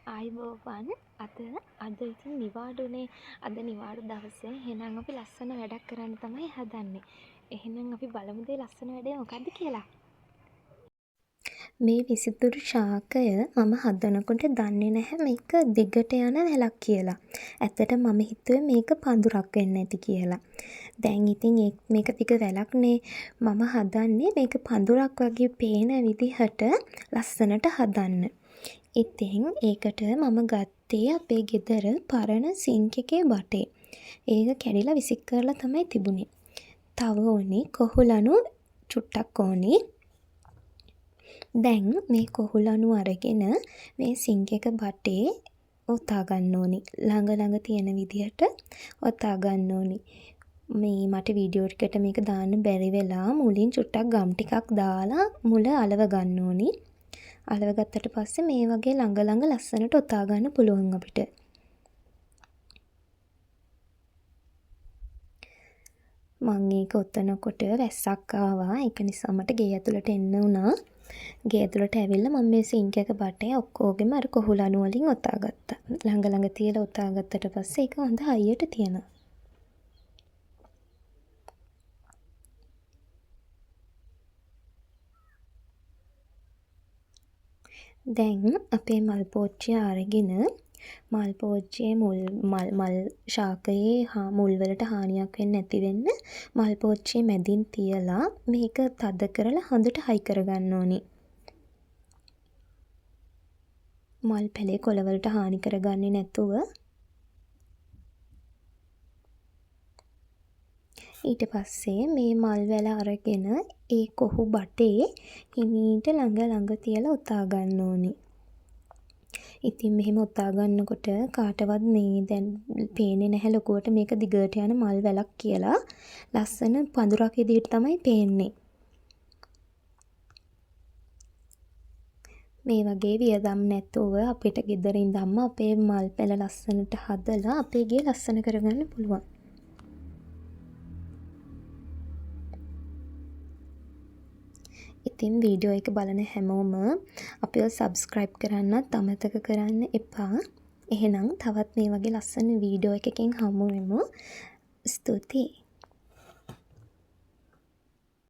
ආයිබෝවන් අද ඉතින් නිවාඩුනේ. අද නිවාඩු දවසේ. එහෙනම් අපි ලස්සන වැඩක් කරන්න තමයි හදන්නේ. එහෙනම් අපි බලමුද ලස්සන වැඩේ මොකද්ද කියලා. මේ විසිතුරු ශාකය මම හදනකොට දන්නේ නැහැ මේක දිගට යන වැලක් කියලා. ඇත්තට මම හිතුවේ මේක පඳුරක් වෙන්න ඇති කියලා. දැන් ඉතින් මේක දිග වැලක්නේ. මම හදන්නේ මේක පඳුරක් වගේ පේන විදිහට ලස්සනට හදන්න. ඉතින් ඒකට මම ගත්තේ අපේ ගෙදර පරණ සින්ක් එකේ බටේ. ඒක කැඩිලා විසික් කරලා තමයි තිබුණේ. තව ඕනේ කොහුලනු චුට්ටක් ඕනේ. දැන් මේ කොහුලනු අරගෙන මේ සින්ක් එක බටේ ඔතා ගන්න ඕනි. ළඟ තියෙන විදිහට ඔතා ගන්න ඕනි. මේ මට වීඩියෝ එකකට මේක දාන්න බැරි වෙලා මුලින් චුට්ටක් ගම් ටිකක් දාලා මුල අලව ගන්න ඕනි. අලව ගත්තට පස්සේ මේ වගේ ළඟ ලස්සනට ඔතා ගන්න පුළුවන් අපිට. මම ඒක ඔතනකොට වැස්සක් ආවා. ඒක නිසා මට ගේ ඇතුළට එන්න වුණා. ගේ ඇතුළට ඇවිල්ලා මම මේ සින්ක් එක බටේ ඔක්කොගෙම අර කොහුලනු වලින් ඔතා ගත්තා. ළඟ තියලා ඔතා ගත්තට පස්සේ ඒක හොඳ හයියට තියෙනවා. දැන් අපේ මල් පෝච්චිය අරගෙන මල් පෝච්චියේ මල් ශාකයේ මුල් වලට හානියක් වෙන්නේ නැති වෙන්න මල් පෝච්චියේ මැදින් තියලා මේක තද කරලා හොඳට හයි කරගන්න ඕනි. මල් පැලේ කොළ වලට හානි කරගන්නේ නැතුව. ඊට පස්සේ මේ මල් වැල අරගෙන ඒ කොහු බටේ හිමීට ළඟ තියලා ඔතා ගන්න ඕනි. ඉතින් මෙහෙම ඔතා ගන්නකොට කාටවත් මේ දැන් පේන්නේ නැහැ ලොකුවට මේක දිගට යන මල් වැලක් කියලා. ලස්සන පඳුරක් විදිහට තමයි පේන්නේ. මේ වගේ වියදම් නැතුව අපිට ගෙදර ඉඳන්ම අපේ මල් පැල ලස්සනට හදලා අපේ ගේ ලස්සන කරගන්න පුළුවන්. ඉතින් වීඩියෝ එක බලන හැමෝම අපිව සබ්ස්ක්‍රයිබ් කරන්නත් අමතක කරන්න එපා. එහෙනම් තවත් මේ වගේ ලස්සන වීඩියෝ එකකින් හමු වෙමු. ස්තුතියි.